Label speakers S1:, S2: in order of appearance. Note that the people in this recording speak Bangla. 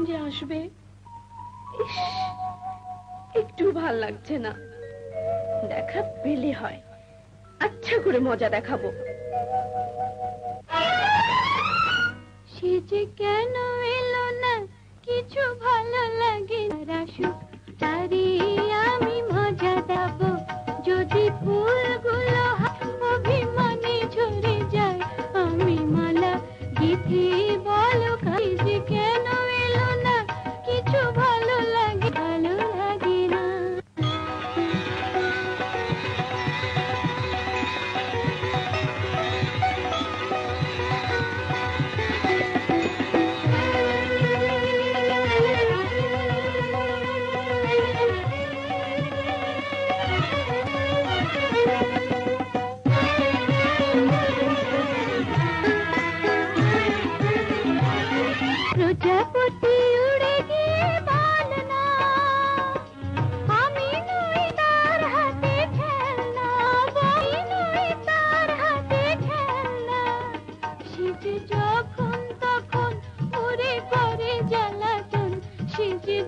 S1: যে আসবে, একটু ভাল লাগছে না। দেখা পেলে হয়, আচ্ছা করে মজা দেখাবো। সে যে কেন এলো না, কিছু ভালো লাগে না। তারি আমি মজা দেব, যদি ফুলগুলো অভিমানে ঝরে যায়, আমি মালা গিথি বলো যে কেন এলো না, কিছু ভালো লাগে না। প্রজাপতি উড়ে গিয়ে বল না, আমি নই তার হাতে খেলনা, আমি নই তার হাতে খেলনা। সে যে যখন তখন উড়ে পড়ে জ্বালাতন, সে যে